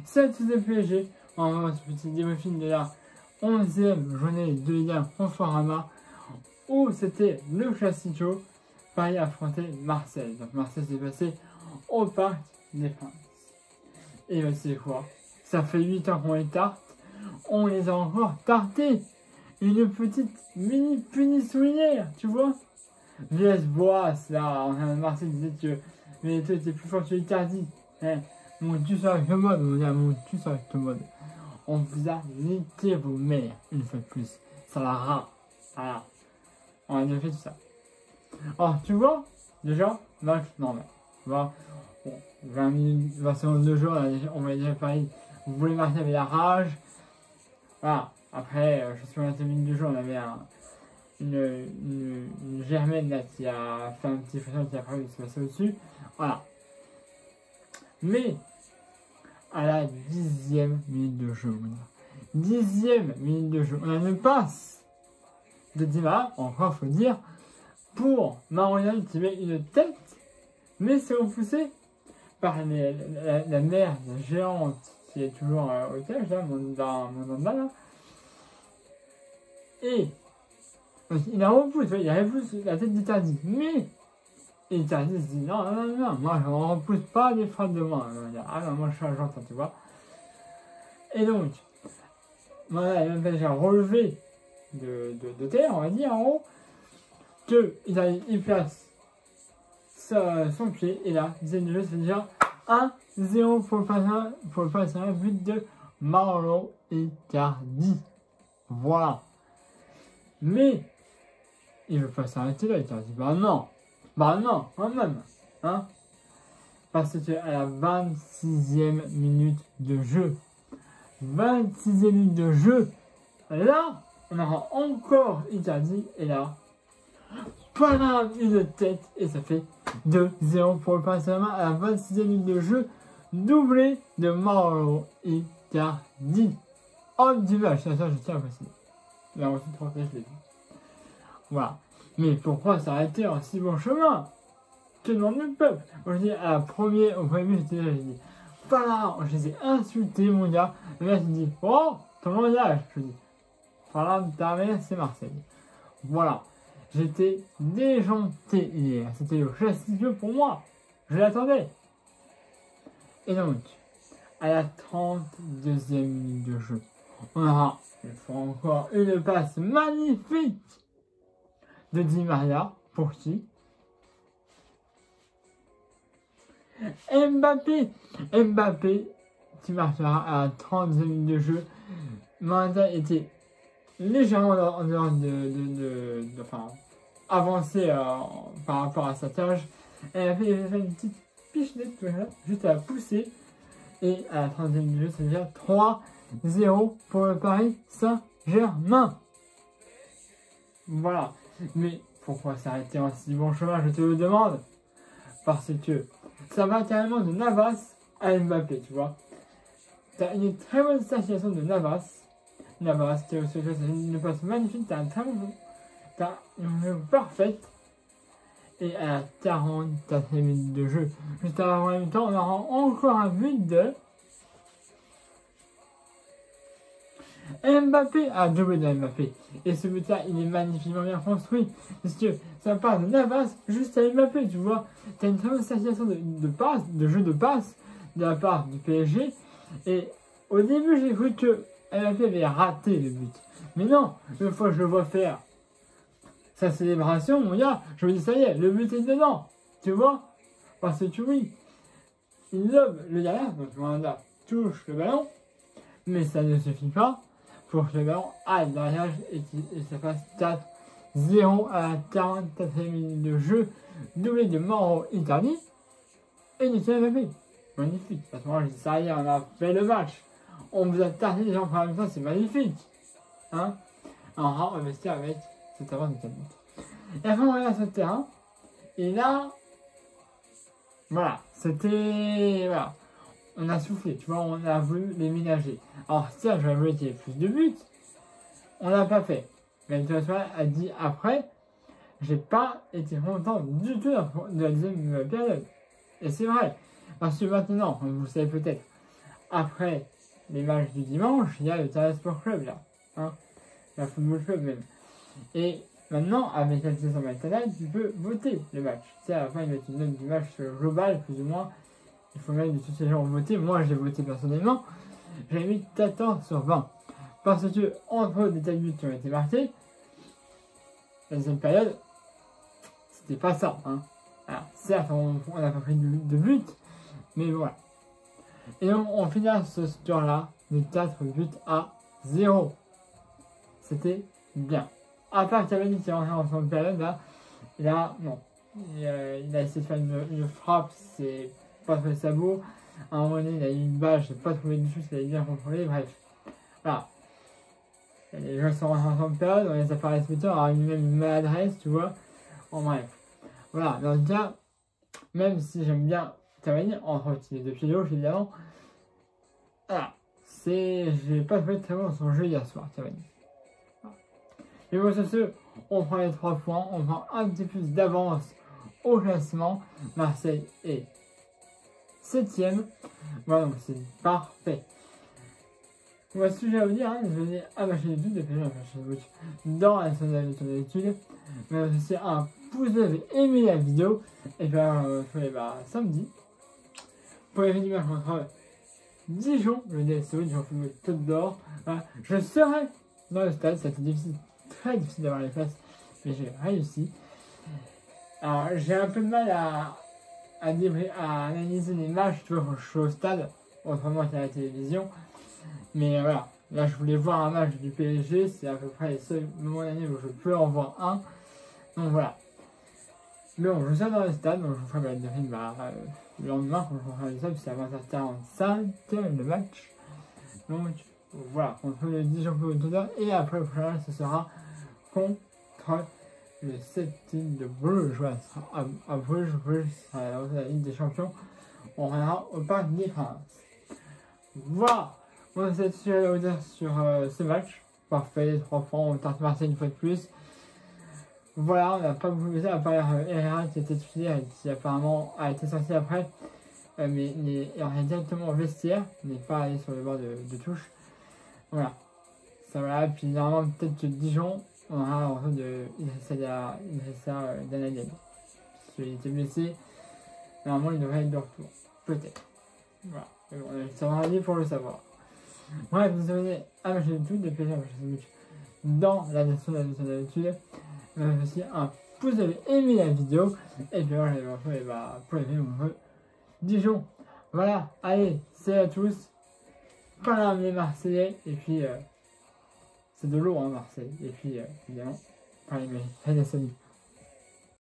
7 de PSG. On va voir ce petit débriefing de la 11e journée de Ligue 1 Conforama, où c'était le Classico. Paris affrontait Marseille. Donc Marseille s'est passé au Parc des Princes. Et vous savez quoi? Ça fait 8 ans qu'on les tarte. On les a encore tartés. Une petite mini punition hier, tu vois? VS Boas, là, Marseille disait que mais toi t'es plus fort que Icardi. Hein, mon Dieu sur le mode, on a mon Dieu sur le mode. On vous a niqué vos mères, une fois de plus. Ça la rate. Voilà. On a déjà fait tout ça. Alors, tu vois, déjà, match normal. Tu vois, bon, 20 minutes, 20 secondes de jeu, on va déjà Paris. Vous voulez marquer avec la rage. Voilà. Après, je suis à 20 minutes de jeu, on avait une Germaine là qui a fait un petit frisson qui a prévu de se passer au-dessus. Voilà. Mais, à la 10e minute de jeu, 10e minute de jeu, on a une passe de Di Maria, encore faut dire, pour Mariano qui met une tête, mais c'est repoussé par la mère géante qui est toujours au cage, là, Mandanda, là. Et il la repousse, il repousse la tête d'Icardi, mais Icardi se dit non, moi je ne repousse pas des frappes de moi. Ah non, moi je suis un gentil, tu vois. Et donc, voilà, il a même déjà relevé de terre, on va dire, en haut, qu'il place son pied, et là, dizaine de jeu, c'est déjà 1-0 pour le passer un but de Mauro Icardi. Voilà. Mais, il veut pas s'arrêter là, Icardi. Bah non, quand même. Hein, parce que à la 26e minute de jeu, 26e minute de jeu, là, on aura encore Icardi, et là, pas une tête, et ça fait 2-0 pour le Paris Saint-Germain à la 26e minute de jeu, doublé de Mauro Icardi. Homme du match, ça je tiens à préciser. Là aussi, 3 je l'ai vu. Voilà. Mais pourquoi s'arrêter en si bon chemin? Que demande le peuple? Moi je dis au premier but, j'étais là, j'ai dit, voilà, je les ai insultés, mon gars. Le mec il dit, oh, ton langage. Je dis, voilà, ta mère, c'est Marseille. Voilà. J'étais déjanté hier. C'était le classique pour moi. Je l'attendais. Et donc, à la 32e minute de jeu, on aura encore une passe magnifique de Di Maria. Pour qui? Mbappé qui marquera à la 32e minute de jeu. Manda était légèrement en dehors enfin, avancé par rapport à sa tâche. Elle a fait une petite pichenette juste à la pousser. Et à la 30e minute de jeu, c'est déjà 3-0 pour le Paris Saint-Germain. Voilà. Mais pourquoi s'arrêter en si bon chemin, je te le demande? Parce que ça va carrément de Navas à Mbappé, tu vois. T'as une très bonne situation de Navas qui a aussi une passe magnifique, t'as un très bon, t'as une jeu parfaite. Et à la 44e minute de jeu, juste avant la mi-temps, on aura encore un but de Mbappé, doublé de Mbappé. Et ce but-là, il est magnifiquement bien construit. Parce que ça part de Navas juste à Mbappé, tu vois. T'as une très bonne situation de jeu de passe de la part du PSG. Et au début, j'ai cru que Mbappé avait raté le but. Mais non, une fois que je le vois faire sa célébration, mon gars, je me dis ça y est, le but est dedans. Tu vois? Parce que oui, il lobe le derrière, donc Wanda touche le ballon. Mais ça ne suffit pas pour que le ballon aille derrière et ça fasse 4-0 à la 44e minute de jeu, doublé de Mauro Icardi et Nicolas Mbappé. Magnifique. À ce moment-là, je dis ça y est, on a fait le match. On vous a tardé les gens par même temps, c'est magnifique. Hein? On va investir avec cette avance de 4 minutes. Et après, on regarde sur le terrain. Et là, voilà, c'était. Voilà. On a soufflé, tu vois, on a voulu les ménager. Alors, ça, j'aurais voulu qu'il y ait plus de buts. On l'a pas fait. Mais tu vois, a dit après, j'ai pas été content du tout de la deuxième période. Et c'est vrai. Parce que maintenant, comme vous le savez peut-être, après les matchs du dimanche, il y a le Terre Sport Club là, hein, la Football Club même. Et maintenant, avec la saison Internet, tu peux voter le match. Tu sais, à la fin, ils mettent une note du match global, plus ou moins. Il faut mettre de tous ces gens voter. Moi, j'ai voté personnellement. J'ai mis 14 sur 20. Parce que, entre des buts qui ont été marqués, la deuxième période, c'était pas ça. Hein. Alors, certes, on n'a pas pris de but, mais voilà. Et donc, on finit ce score-là de 4 buts à 0. C'était bien. À part Cavani qui est rentré en seconde période, là, non. Il a essayé de faire une frappe, c'est pas trouvé ça beau. À un moment donné, il a eu une balle, je n'ai pas trouvé du tout, il a bien contrôlé, bref. Voilà. Les gens sont rentrés en seconde période, on les a pas respectés, on a eu même une maladresse, tu vois. En bref. Voilà, dans le cas, même si j'aime bien Cavani, entre les deux pieds gauche évidemment, voilà. J'ai pas trouvé très bon dans son jeu hier soir, Cavani. Mais bon, sur ce, on prend les 3 points, on prend un petit plus d'avance au classement. Marseille est 7ème. Voilà, donc c'est parfait. Voilà ce que j'ai à vous dire, hein. Je vais dire à ma chaîne YouTube, depuis ma chaîne YouTube, dans la chaîne d'études. Mais aussi un pouce bleu et aimé la vidéo. Et puis samedi, pour les vidéos contre Dijon, le DSO, Dijon Football Côte d'Or. Voilà. Je serai dans le stade, ça a été difficile. Très difficile d'avoir les places, mais j'ai réussi. Alors, j'ai un peu de mal à analyser les matchs, tu vois, quand je suis au stade, autrement qu'à la télévision. Mais voilà, là, je voulais voir un match du PSG, c'est à peu près les seuls moments de l'année où je peux en voir un. Donc voilà. Mais bon, je suis dans le stade, donc je vous ferai la débrief le lendemain, quand je ferai le stade, c'est à 20h45 le match. Donc voilà, contre le Dijon Football Club d'Or, et après le prochain match, ce sera contre le 7e de Bruges. Voilà, ce sera à Bruges, ce sera la Ligue des Champions. On reviendra au Parc des Princes. Voilà, bon, c'est tout ce que j'avais à vous dire sur ce match. Parfait, les 3 points, on tente Marseille une fois de plus. Voilà, on n'a pas beaucoup de ça, à part Herrera qui était titulaire et qui apparemment a été sorti après. Mais il est directement au vestiaire, il n'est pas allé sur le bord de touche. Voilà. Ça va, puis normalement peut-être que Dijon, on aura un retour de Idrissa Danadel. Parce qu'il était blessé, normalement il devrait être de retour. Peut-être. Voilà. Mais bon, ça va aller pour le savoir. Bref, vous abonnez à ma chaîne YouTube, depuis ma chaîne YouTube dans la description de la chaîne d'habitude. Aussi un pouce bleu, aimé la vidéo. Et puis voilà, je vais vous retrouver pour les vidéos Dijon. Voilà, allez, salut à tous. Pas les Marseillais, et puis c'est de l'eau, hein, Marseille. Et puis, évidemment, pas les Marseillais. Allez, salut.